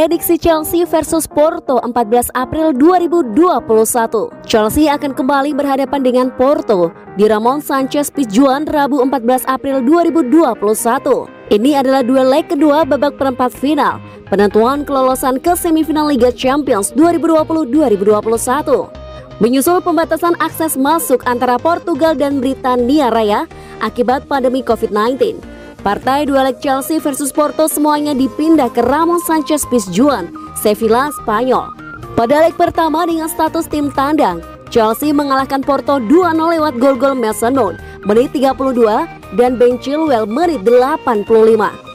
Prediksi Chelsea versus Porto 14 April 2021. Chelsea akan kembali berhadapan dengan Porto di Ramon Sanchez Pizjuan Rabu 14 April 2021. Ini adalah duel leg kedua babak perempat final penentuan kelolosan ke semifinal Liga Champions 2020-2021. Menyusul pembatasan akses masuk antara Portugal dan Britania Raya akibat pandemi COVID-19. Partai duel leg Chelsea versus Porto semuanya dipindah ke Ramon Sanchez Pizjuan, Sevilla, Spanyol. Pada leg pertama dengan status tim tandang, Chelsea mengalahkan Porto 2-0 lewat gol-gol Mason Mount menit 32 dan Ben Chilwell menit 85.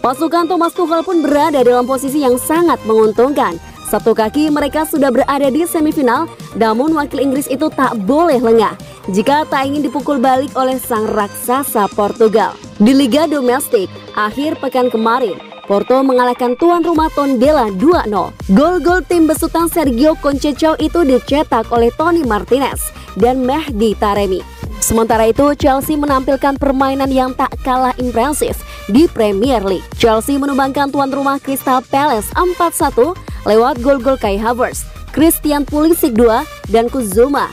Pasukan Thomas Tuchel pun berada dalam posisi yang sangat menguntungkan. Satu kaki mereka sudah berada di semifinal, namun wakil Inggris itu tak boleh lengah jika tak ingin dipukul balik oleh sang raksasa Portugal. Di Liga Domestik, akhir pekan kemarin, Porto mengalahkan tuan rumah Tondela 2-0. Gol-gol tim besutan Sergio Conceição itu dicetak oleh Tony Martinez dan Mehdi Taremi. Sementara itu, Chelsea menampilkan permainan yang tak kalah impresif di Premier League. Chelsea menumbangkan tuan rumah Crystal Palace 4-1 lewat gol-gol Kai Havertz, Christian Pulisic 2, dan Kuzuma.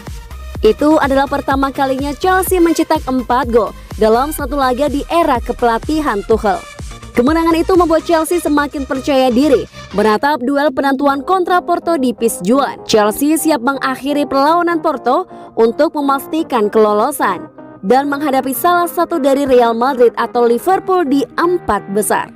Itu adalah pertama kalinya Chelsea mencetak 4 gol dalam satu laga di era kepelatihan Tuchel. Kemenangan itu membuat Chelsea semakin percaya diri menatap duel penentuan kontra Porto di Pizjuan. Chelsea siap mengakhiri perlawanan Porto untuk memastikan kelolosan dan menghadapi salah satu dari Real Madrid atau Liverpool di 4 besar.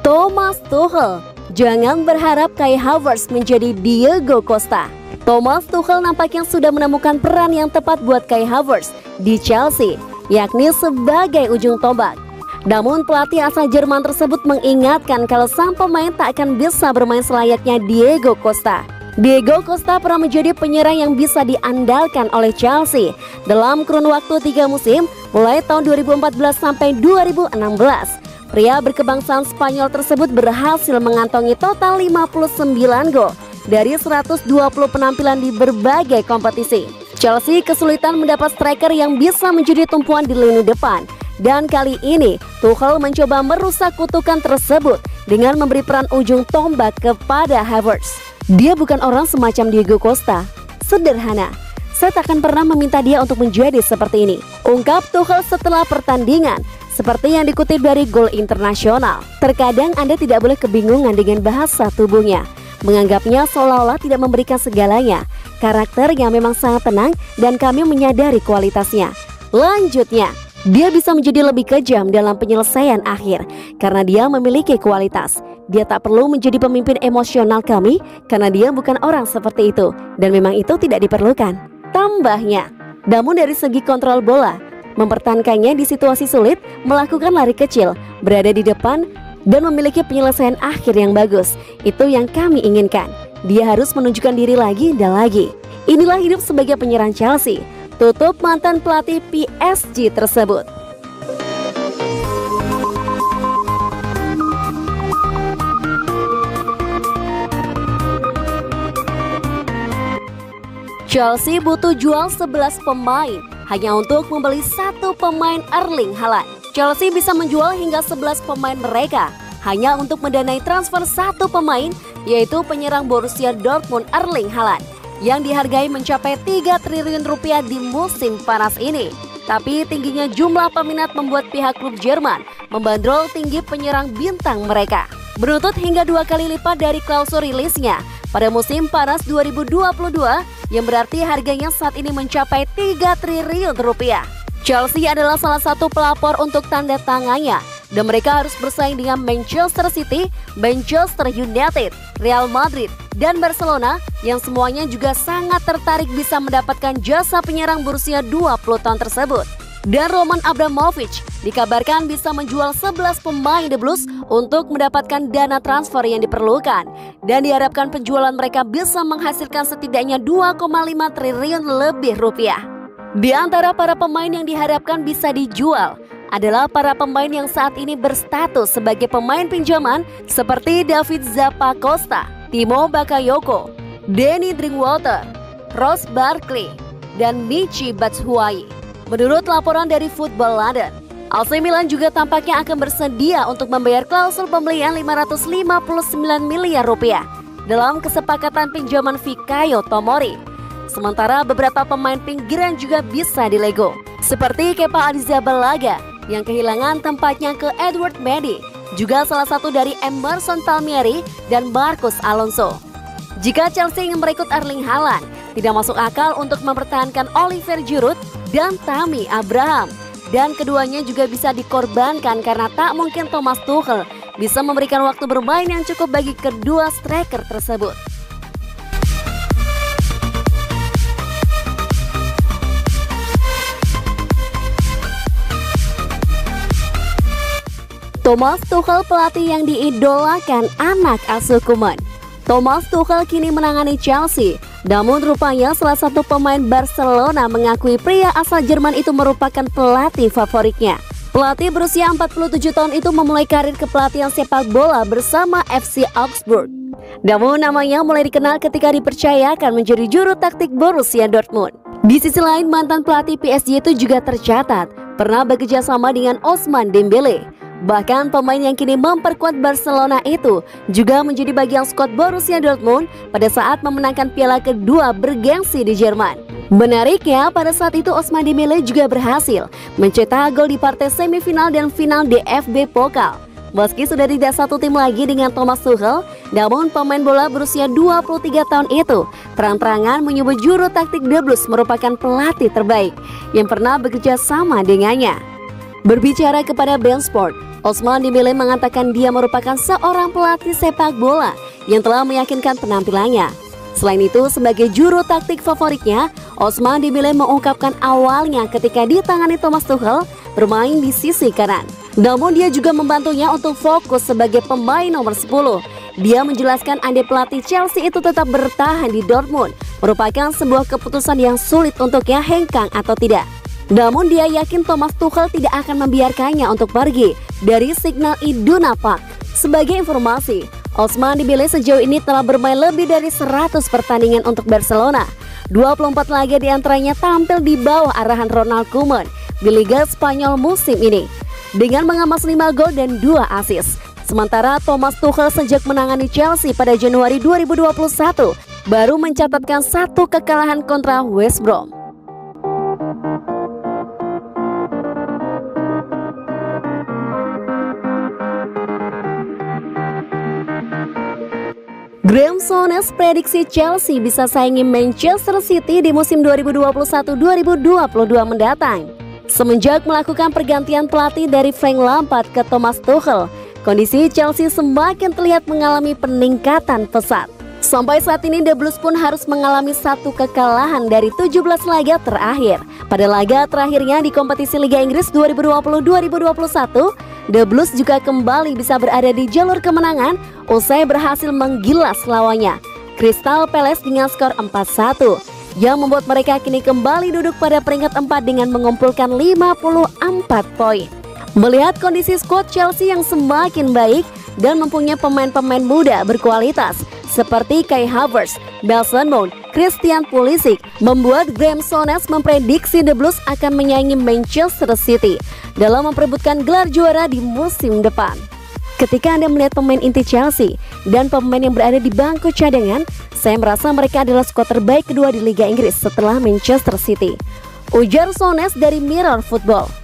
Thomas Tuchel, jangan berharap Kai Havertz menjadi Diego Costa. Thomas Tuchel nampaknya sudah menemukan peran yang tepat buat Kai Havertz di Chelsea, yakni sebagai ujung tombak. Namun pelatih asal Jerman tersebut mengingatkan kalau sang pemain tak akan bisa bermain selayaknya Diego Costa. Diego Costa pernah menjadi penyerang yang bisa diandalkan oleh Chelsea dalam kurun waktu 3 musim mulai tahun 2014 sampai 2016. Pria berkebangsaan Spanyol tersebut berhasil mengantongi total 59 gol dari 120 penampilan di berbagai kompetisi. Chelsea kesulitan mendapat striker yang bisa menjadi tumpuan di lini depan. Dan kali ini Tuchel mencoba merusak kutukan tersebut dengan memberi peran ujung tombak kepada Havertz. Dia bukan orang semacam Diego Costa. Sederhana. Saya tak akan pernah meminta dia untuk menjadi seperti ini, ungkap Tuchel setelah pertandingan. Seperti yang dikutip dari Gol Internasional, terkadang Anda tidak boleh kebingungan dengan bahasa tubuhnya, menganggapnya seolah-olah tidak memberikan segalanya. Karakter yang memang sangat tenang dan kami menyadari kualitasnya. Lanjutnya, dia bisa menjadi lebih kejam dalam penyelesaian akhir karena dia memiliki kualitas. Dia tak perlu menjadi pemimpin emosional kami karena dia bukan orang seperti itu dan memang itu tidak diperlukan, tambahnya. Namun dari segi kontrol bola, mempertahankannya di situasi sulit, melakukan lari kecil, berada di depan, dan memiliki penyelesaian akhir yang bagus. Itu yang kami inginkan. Dia harus menunjukkan diri lagi dan lagi. Inilah hidup sebagai penyerang Chelsea, tutup mantan pelatih PSG tersebut. Chelsea butuh jual 11 pemain hanya untuk membeli 1 pemain Erling Haaland. Chelsea bisa menjual hingga 11 pemain mereka hanya untuk mendanai transfer 1 pemain, yaitu penyerang Borussia Dortmund Erling Haaland yang dihargai mencapai 3 triliun rupiah di musim panas ini. Tapi tingginya jumlah peminat membuat pihak klub Jerman membandrol tinggi penyerang bintang mereka, beruntut hingga 2 kali lipat dari klausul rilisnya pada musim panas 2022 yang berarti harganya saat ini mencapai 3 triliun rupiah. Chelsea adalah salah satu pelapor untuk tanda tangannya dan mereka harus bersaing dengan Manchester City, Manchester United, Real Madrid, dan Barcelona yang semuanya juga sangat tertarik bisa mendapatkan jasa penyerang berusia 20 tahun tersebut. Dan Roman Abramovich dikabarkan bisa menjual 11 pemain The Blues untuk mendapatkan dana transfer yang diperlukan. Dan diharapkan penjualan mereka bisa menghasilkan setidaknya 2,5 triliun lebih rupiah. Di antara para pemain yang diharapkan bisa dijual adalah para pemain yang saat ini berstatus sebagai pemain pinjaman seperti David Zappacosta, Timo Bakayoko, Danny Drinkwater, Ross Barkley, dan Michy Batshuayi. Menurut laporan dari Football London, AC Milan juga tampaknya akan bersedia untuk membayar klausul pembelian 559 miliar rupiah dalam kesepakatan pinjaman Fikayo Tomori. Sementara beberapa pemain pinggiran juga bisa dilego, seperti Kepa Arrizabalaga yang kehilangan tempatnya ke Edward Mendy, juga salah satu dari Emerson Palmieri dan Marcos Alonso. Jika Chelsea ingin merekrut Erling Haaland, tidak masuk akal untuk mempertahankan Oliver Giroud dan Tammy Abraham. Dan keduanya juga bisa dikorbankan karena tak mungkin Thomas Tuchel bisa memberikan waktu bermain yang cukup bagi kedua striker tersebut. Thomas Tuchel, pelatih yang diidolakan anak asuh Koeman. Thomas Tuchel kini menangani Chelsea, namun rupanya salah satu pemain Barcelona mengakui pria asal Jerman itu merupakan pelatih favoritnya. Pelatih berusia 47 tahun itu memulai karir kepelatihan sepak bola bersama FC Augsburg. Namun namanya mulai dikenal ketika dipercayakan menjadi juru taktik Borussia Dortmund. Di sisi lain, mantan pelatih PSG itu juga tercatat pernah bekerja sama dengan Ousmane Dembele. Bahkan pemain yang kini memperkuat Barcelona itu juga menjadi bagian skuad Borussia Dortmund pada saat memenangkan piala kedua bergengsi di Jerman. Menariknya, pada saat itu Ousmane Dembele juga berhasil mencetak gol di partai semifinal dan final DFB Pokal. Meski sudah tidak satu tim lagi dengan Thomas Tuchel, namun pemain bola berusia 23 tahun itu terang-terangan menyebut juru taktik The Blues merupakan pelatih terbaik yang pernah bekerja sama dengannya. Berbicara kepada BeIN Sport, Ousmane Dembele mengatakan dia merupakan seorang pelatih sepak bola yang telah meyakinkan penampilannya. Selain itu, sebagai juru taktik favoritnya, Ousmane Dembele mengungkapkan awalnya ketika ditangani Thomas Tuchel bermain di sisi kanan. Namun dia juga membantunya untuk fokus sebagai pemain nomor 10. Dia menjelaskan andai pelatih Chelsea itu tetap bertahan di Dortmund merupakan sebuah keputusan yang sulit untuknya hengkang atau tidak. Namun dia yakin Thomas Tuchel tidak akan membiarkannya untuk pergi dari Signal Iduna Park. Sebagai informasi, Ousmane Dembele sejauh ini telah bermain lebih dari 100 pertandingan untuk Barcelona. 24 laga diantaranya tampil di bawah arahan Ronald Koeman di Liga Spanyol musim ini dengan mengemas 5 gol dan 2 assist. Sementara Thomas Tuchel sejak menangani Chelsea pada Januari 2021 baru mencatatkan 1 kekalahan kontra West Brom. Graeme Souness prediksi Chelsea bisa saingi Manchester City di musim 2021-2022 mendatang. Semenjak melakukan pergantian pelatih dari Frank Lampard ke Thomas Tuchel, kondisi Chelsea semakin terlihat mengalami peningkatan pesat. Sampai saat ini The Blues pun harus mengalami 1 kekalahan dari 17 laga terakhir. Pada laga terakhirnya di kompetisi Liga Inggris 2020-2021, The Blues juga kembali bisa berada di jalur kemenangan usai berhasil menggilas lawannya, Crystal Palace, dengan skor 4-1 yang membuat mereka kini kembali duduk pada peringkat 4 dengan mengumpulkan 54 poin. Melihat kondisi skuad Chelsea yang semakin baik dan mempunyai pemain-pemain muda berkualitas seperti Kai Havertz, Mason Mount, Christian Pulisic, membuat Graeme Souness memprediksi The Blues akan menyaingi Manchester City dalam memperebutkan gelar juara di musim depan. Ketika Anda melihat pemain inti Chelsea dan pemain yang berada di bangku cadangan, saya merasa mereka adalah skuad terbaik kedua di Liga Inggris setelah Manchester City, ujar Souness dari Mirror Football.